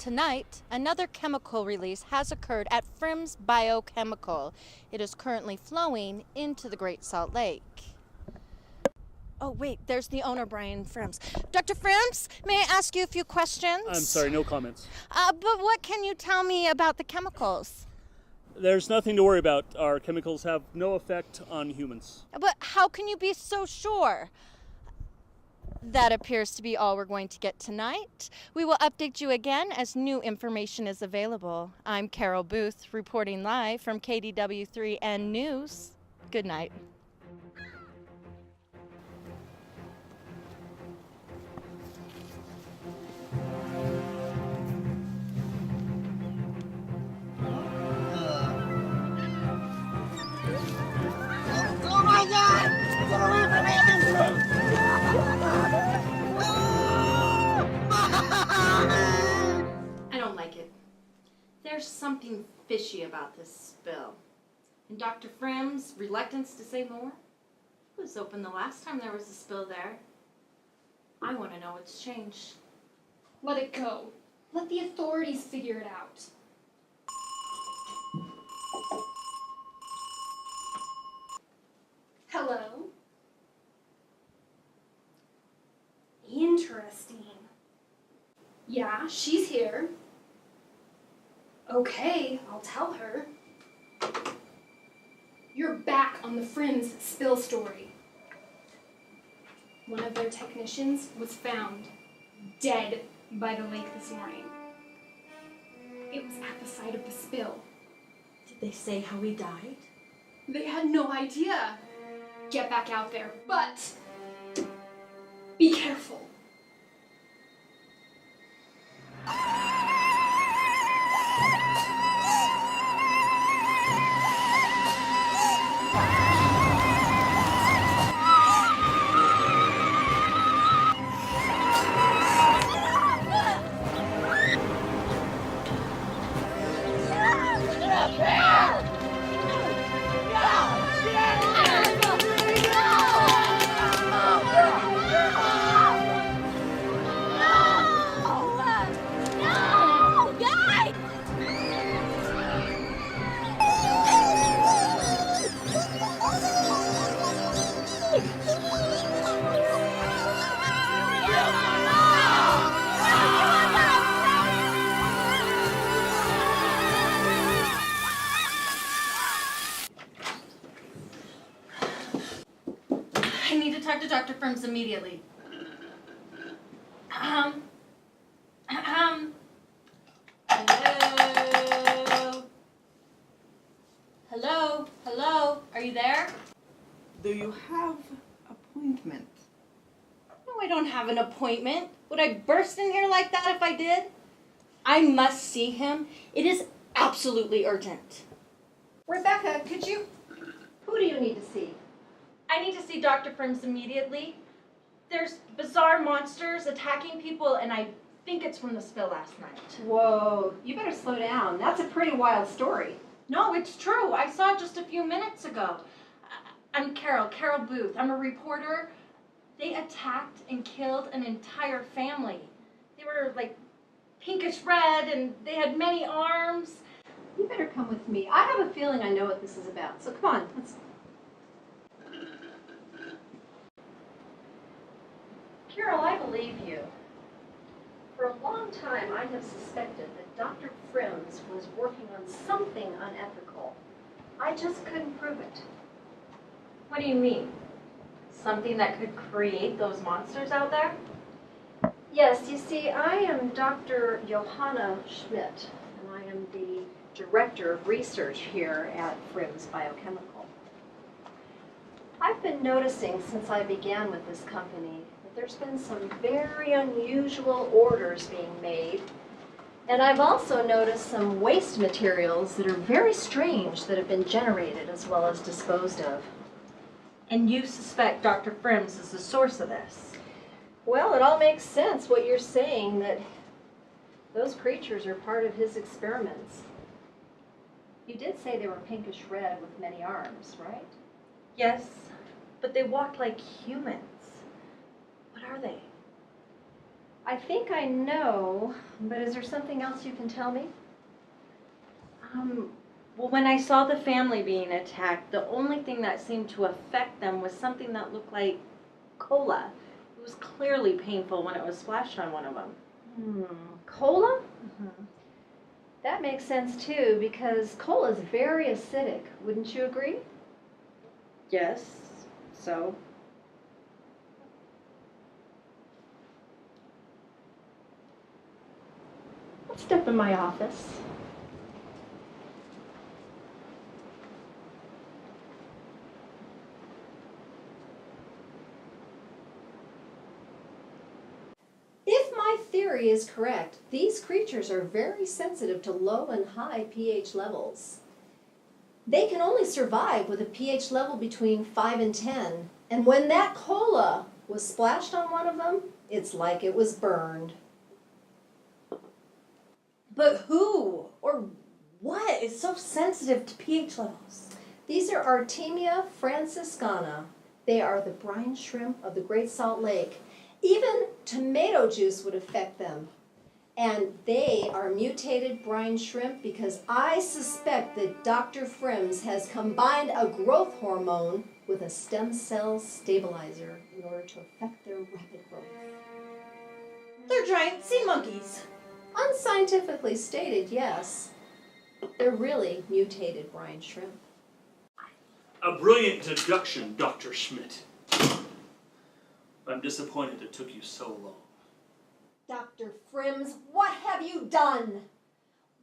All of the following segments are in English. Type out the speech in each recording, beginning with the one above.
Tonight, another chemical release has occurred at Frims Biochemical. It is currently flowing into the Great Salt Lake. Oh, wait, there's the owner, Brian Frims. Dr. Frims, may I ask you a few questions? I'm sorry, no comments. But what can you tell me about the chemicals? There's nothing to worry about. Our chemicals have no effect on humans. But how can you be so sure? That appears to be all we're going to get tonight. We will update you again as new information is available. I'm Carol Booth, reporting live from KDW3N News. Good night. Oh my God! Get away from me! I don't like it. There's something fishy about this spill. And Dr. Frims' reluctance to say more? It was open the last time there was a spill there. I want to know what's changed. Let it go. Let the authorities figure it out. Hello? Interesting. Yeah, she's here. Okay, I'll tell her. You're back on the Friends spill story. One of their technicians was found dead by the lake this morning. It was at the site of the spill. Did they say how he died? They had no idea. Get back out there, but be careful. I need to talk to Dr. Frims immediately. Hello? Hello? Hello? Are you there? Do you have appointment? No, I don't have an appointment. Would I burst in here like that if I did? I must see him. It is absolutely urgent. Rebecca, could you... Who do you need to see? I need to see Dr. Frims immediately. There's bizarre monsters attacking people, and I think it's from the spill last night. Whoa, you better slow down. That's a pretty wild story. No, it's true. I saw it just a few minutes ago. I'm Carol Booth. I'm a reporter. They attacked and killed an entire family. They were like pinkish red, and they had many arms. You better come with me. I have a feeling I know what this is about. So come on, let's... Carol, I believe you. For a long time, I have suspected that Dr. Frims was working on something unethical. I just couldn't prove it. What do you mean? Something that could create those monsters out there? Yes, you see, I am Dr. Johanna Schmidt, and I am the Director of Research here at Frims Biochemical. I've been noticing since I began with this company that there's been some very unusual orders being made, and I've also noticed some waste materials that are very strange that have been generated as well as disposed of. And you suspect Dr. Frims is the source of this? Well, it all makes sense what you're saying, that those creatures are part of his experiments. You did say they were pinkish red with many arms, right? Yes, but they walked like humans. What are they? I think I know, but is there something else you can tell me? Well, when I saw the family being attacked, the only thing that seemed to affect them was something that looked like cola. It was clearly painful when it was splashed on one of them. Cola? That makes sense too, because cola is very acidic. Wouldn't you agree? Yes, so? Let's step in my office. If my theory is correct, these creatures are very sensitive to low and high pH levels. They can only survive with a pH level between 5 and 10. And when that cola was splashed on one of them, it's like it was burned. But who or what is so sensitive to pH levels? These are Artemia franciscana. They are the brine shrimp of the Great Salt Lake. Even tomato juice would affect them. And they are mutated brine shrimp because I suspect that Dr. Frims has combined a growth hormone with a stem cell stabilizer in order to affect their rapid growth. They're giant sea monkeys. Unscientifically stated, yes. They're really mutated brine shrimp. A brilliant deduction, Dr. Schmidt. I'm disappointed it took you so long. Dr. Frims, what have you done?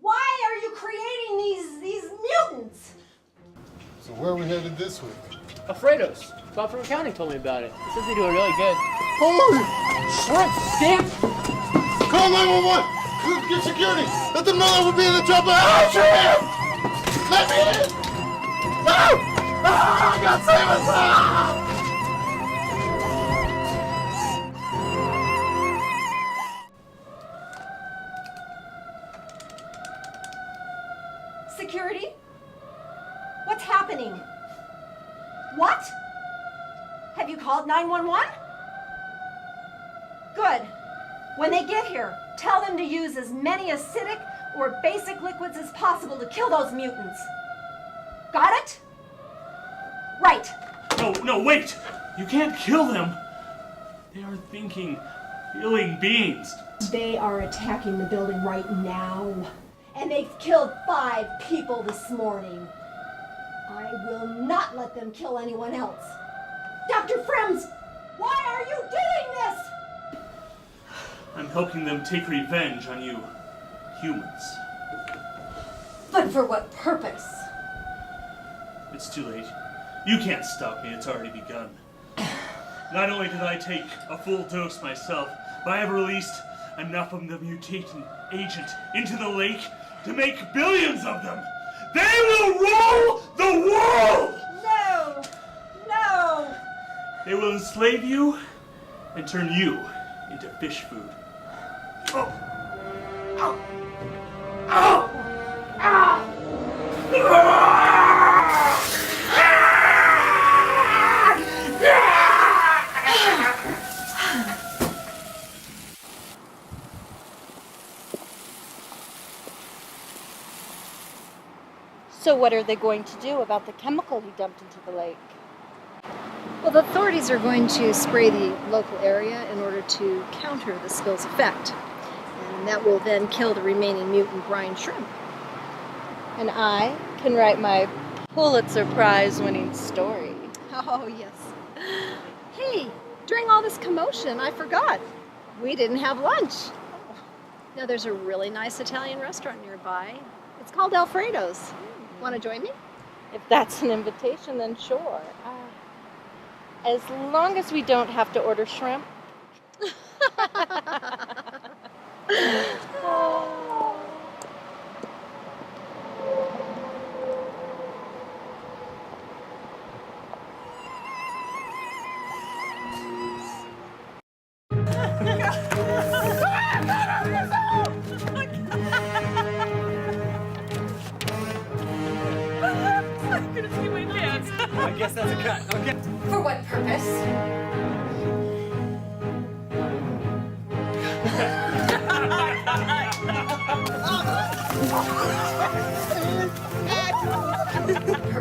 Why are you creating these mutants? So where are we headed this week? Alfredo's. Bob from accounting told me about it. He says they do it really good. Holy shrimp! Damn! Call 911! Get security! Let them know that we'll be in the trouble! Oh, shrimp! Let me in! No! Ah, God save us! Ah! Security? What's happening? What? Have you called 911? Good. When they get here, tell them to use as many acidic or basic liquids as possible to kill those mutants. Got it? Right. No, wait! You can't kill them! They are thinking, feeling beings. They are attacking the building right now. And they've killed 5 people this morning. I will not let them kill anyone else. Dr. Frims, why are you doing this? I'm helping them take revenge on you humans. But for what purpose? It's too late. You can't stop me, it's already begun. Not only did I take a full dose myself, but I have released enough of the mutating agent into the lake to make billions of them. They will rule the world! No! No! They will enslave you and turn you into fish food. Oh! Ow! Ow! Ow! So what are they going to do about the chemical he dumped into the lake? Well, the authorities are going to spray the local area in order to counter the spill's effect. And that will then kill the remaining mutant brine shrimp. And I can write my Pulitzer Prize winning story. Oh, yes. Hey, during all this commotion, I forgot. We didn't have lunch. Now, there's a really nice Italian restaurant nearby. It's called Alfredo's. Want to join me? If that's an invitation, then sure. As long as we don't have to order shrimp. I guess that's a cut. Okay. For what purpose?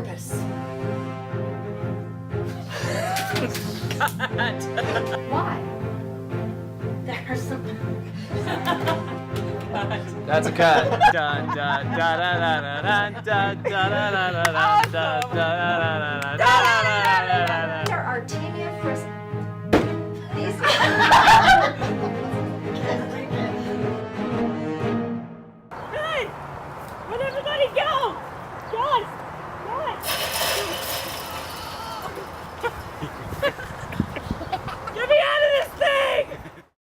purpose. Why? There are some. That's a cut. Dun, dun, dun, dun, dun, dun, dun, dun, dun, dun, dun, dun, dun. There are tibia fris. These. Hey! Where'd everybody go? Guys! Guys!